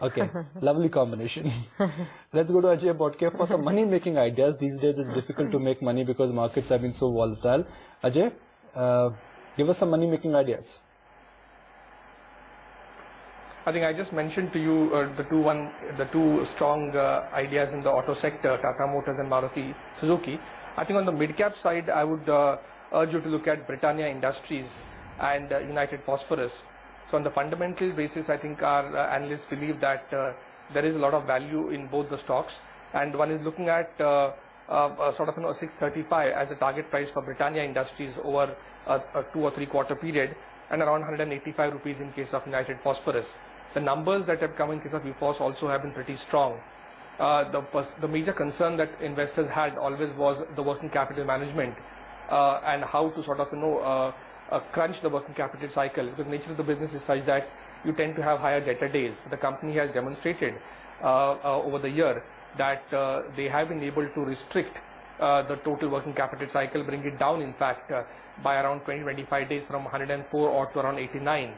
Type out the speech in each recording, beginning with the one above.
Okay, lovely combination. Let's go to Ajay Bodke for some money-making ideas. These days it's difficult to make money because markets have been so volatile. Ajay, give us some money-making ideas. I think I just mentioned to you the two strong ideas in the auto sector, Tata Motors and Maruti Suzuki. I think on the mid-cap side, I would urge you to look at Britannia Industries and United Phosphorus. So on the fundamental basis, I think our analysts believe that there is a lot of value in both the stocks, and one is looking at sort of 635 as the target price for Britannia Industries over a 2 or 3 quarter period, and around 185 rupees in case of United Phosphorus. The numbers that have come in case of UPhos also have been pretty strong. The major concern that investors had always was the working capital management and how to sort of crunch the working capital cycle, because the nature of the business is such that you tend to have higher debtor days. The company has demonstrated over the year that they have been able to restrict the total working capital cycle, bring it down in fact by around 20-25 days from 104 or to around 89.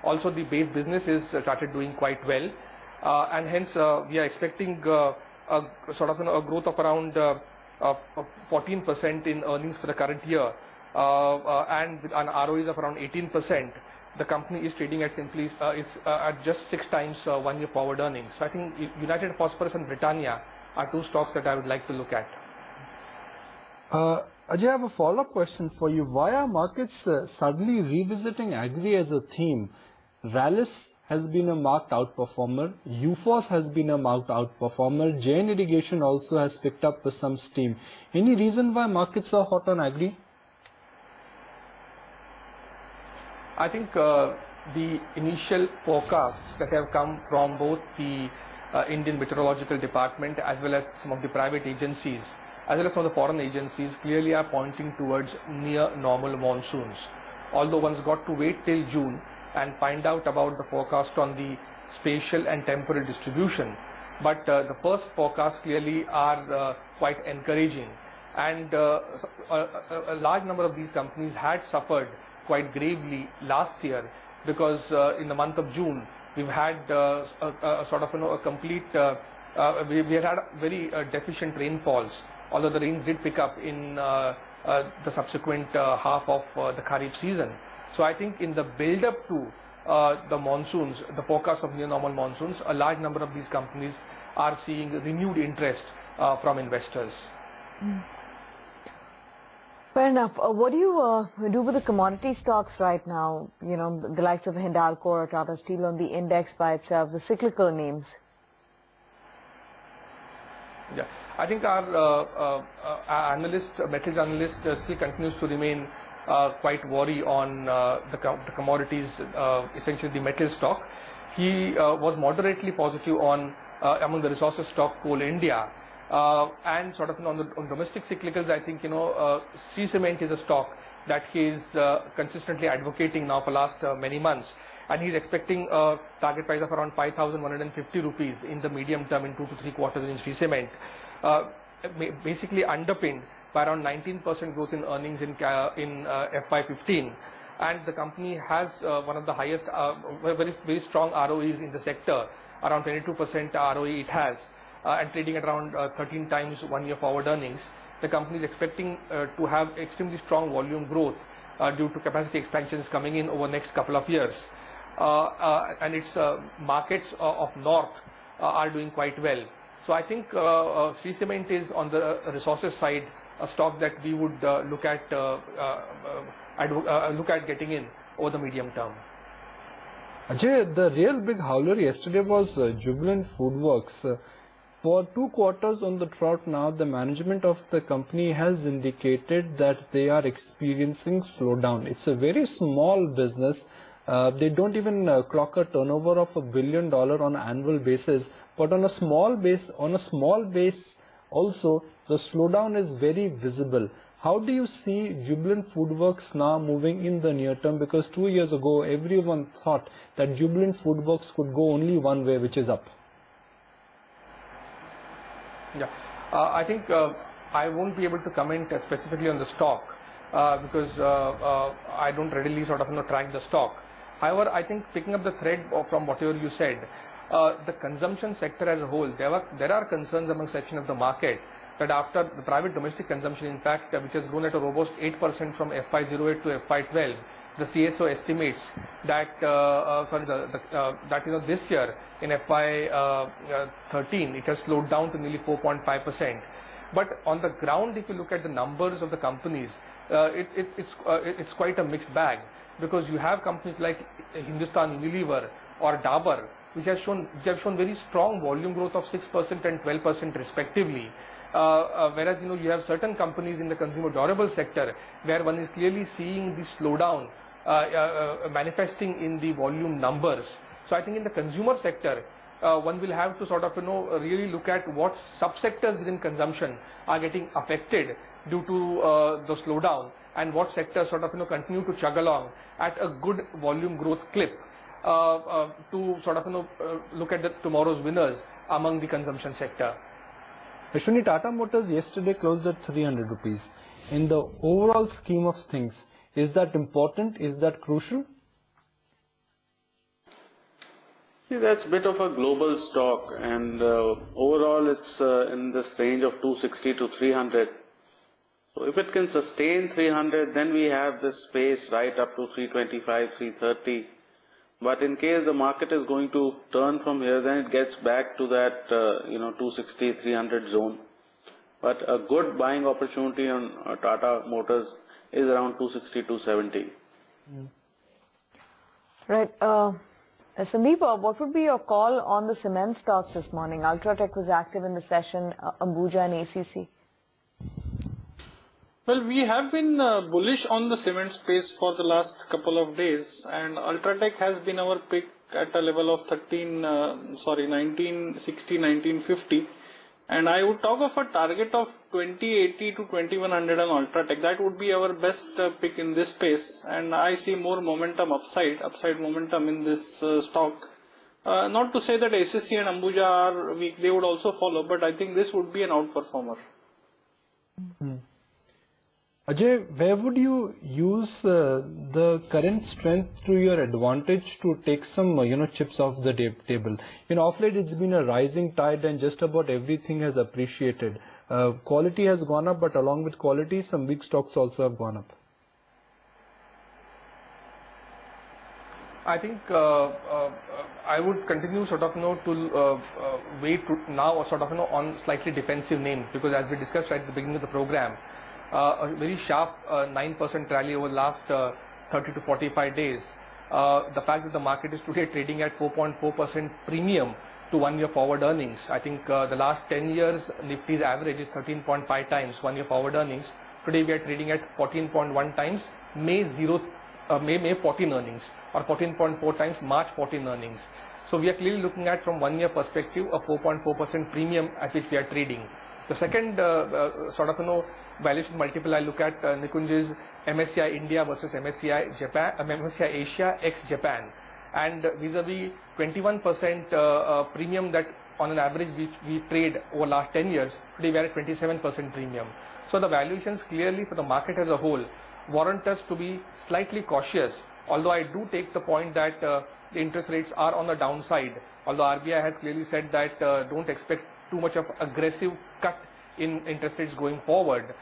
Also the base business is started doing quite well, and hence we are expecting a sort of a growth of around 14% in earnings for the current year, and with an ROEs of around 18%. The company is trading at at just 6 times 1 year forward earnings. So I think United Phosphorus and Britannia are two stocks that I would like to look at. Ajay, I have a follow-up question for you. Why are markets suddenly revisiting agri as a theme? Rallis has been a marked outperformer. UPhos has been a marked outperformer. Jain Irrigation also has picked up with some steam. Any reason why markets are hot on agri? I think the initial forecasts that have come from both the Indian Meteorological Department as well as some of the private agencies as well as some of the foreign agencies clearly are pointing towards near normal monsoons. Although one's got to wait till June and find out about the forecast on the spatial and temporal distribution. But the first forecasts clearly are quite encouraging, and a large number of these companies had suffered quite gravely last year, because in the month of June we've had a sort of a complete we had very deficient rainfalls, although the rains did pick up in the subsequent half of the Kharif season. So I think in the build-up to the monsoons, the forecast of near normal monsoons, a large number of these companies are seeing renewed interest from investors. Fair enough. What do you do with the commodity stocks right now? You know, the likes of Hindalco or Tata Steel on the index by itself, the cyclical names. Yeah, I think our metals analyst still continues to remain quite worried on the commodities, essentially the metal stock. He was moderately positive on among the resources stock Coal India. And sort of on domestic cyclicals, I think C Cement is a stock that he is consistently advocating now for last many months, and he's expecting a target price of around 5,150 rupees in the medium term in 2 to 3 quarters in C Cement, basically underpinned by around 19% growth in earnings in FY15, and the company has one of the highest, very strong ROEs in the sector, around 22% ROE it has. And trading at around 13 times 1 year forward earnings. The company is expecting to have extremely strong volume growth due to capacity expansions coming in over the next couple of years. And its markets of north are doing quite well. So I think Sri Cement is on the resources side a stock that we would look at getting in over the medium term. Ajay, the real big howler yesterday was Jubilant Foodworks. For 2 quarters on the trot now, the management of the company has indicated that they are experiencing slowdown. It's a very small business. They don't even clock a turnover of $1 billion on an annual basis. But on a small base, also, the slowdown is very visible. How do you see Jubilant Foodworks now moving in the near term? Because 2 years ago, everyone thought that Jubilant Foodworks could go only one way, which is up. Yeah, I think I won't be able to comment specifically on the stock because I don't readily sort of track the stock. However, I think picking up the thread from whatever you said, the consumption sector as a whole, there are concerns among section of the market that after the private domestic consumption, in fact, which has grown at a robust 8% from FY08 to FY12, the CSO estimates that this year in FY13 it has slowed down to nearly 4.5%. But on the ground, if you look at the numbers of the companies, it's quite a mixed bag, because you have companies like Hindustan Unilever or Dabur, which have shown very strong volume growth of 6% and 12% respectively. Whereas you have certain companies in the consumer durable sector where one is clearly seeing the slowdown manifesting in the volume numbers. So I think in the consumer sector, one will have to sort of really look at what subsectors within consumption are getting affected due to the slowdown, and what sectors sort of continue to chug along at a good volume growth clip to sort of look at the tomorrow's winners among the consumption sector. Ashwini, Tata Motors yesterday closed at 300 rupees. In the overall scheme of things, is that important? Is that crucial? See, that's a bit of a global stock, and overall it's in this range of 260 to 300. So if it can sustain 300, then we have this space right up to 325, 330. But in case the market is going to turn from here, then it gets back to that 260, 300 zone. But a good buying opportunity on Tata Motors is around 260, 270. Right. Sandeep, what would be your call on the cement stocks this morning? Ultratech was active in the session, Ambuja and ACC. Well, we have been bullish on the cement space for the last couple of days, and Ultratech has been our pick at a level of 1960, 1950. And I would talk of a target of 2080 to 2100 on Ultratech. That would be our best pick in this space, and I see more momentum upside momentum in this stock. Not to say that ACC and Ambuja are weak, they would also follow, but I think this would be an outperformer. Ajay, where would you use the current strength to your advantage to take some chips off the table? Of late it's been a rising tide and just about everything has appreciated. Quality has gone up, but along with quality, some weak stocks also have gone up. I think I would continue sort of to wait to now sort of on slightly defensive names, because as we discussed right at the beginning of the program, a very sharp 9% rally over the last 30 to 45 days. The fact that the market is today trading at 4.4% premium to 1 year forward earnings. I think the last 10 years Nifty's average is 13.5 times 1 year forward earnings. Today we are trading at 14.1 times May 14 earnings, or 14.4 times March 14 earnings. So we are clearly looking at, from 1 year perspective, a 4.4% premium at which we are trading. The second valuation multiple I look at, Nikunj's MSCI India versus MSCI Japan, MSCI Asia ex Japan, and vis-a-vis 21% premium that on an average we trade over last 10 years. Today we are at 27% premium. So the valuations clearly for the market as a whole warrant us to be slightly cautious. Although I do take the point that the interest rates are on the downside. Although RBI has clearly said that don't expect too much of aggressive cut in interest rates going forward.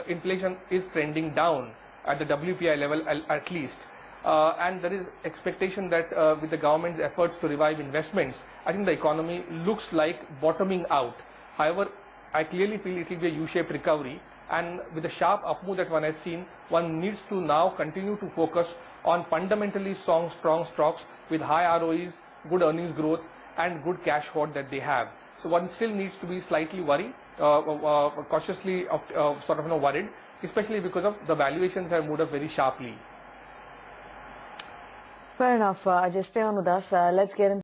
Inflation is trending down at the WPI level at least, and there is expectation that with the government's efforts to revive investments, I think the economy looks like bottoming out. However, I clearly feel it will be a U-shaped recovery, and with the sharp up move that one has seen, one needs to now continue to focus on fundamentally strong stocks with high ROEs, good earnings growth and good cash hoard that they have. So one still needs to be slightly worried, cautiously worried, especially because of the valuations have moved up very sharply. Fair enough. Ajay, stay on with us. Let's get into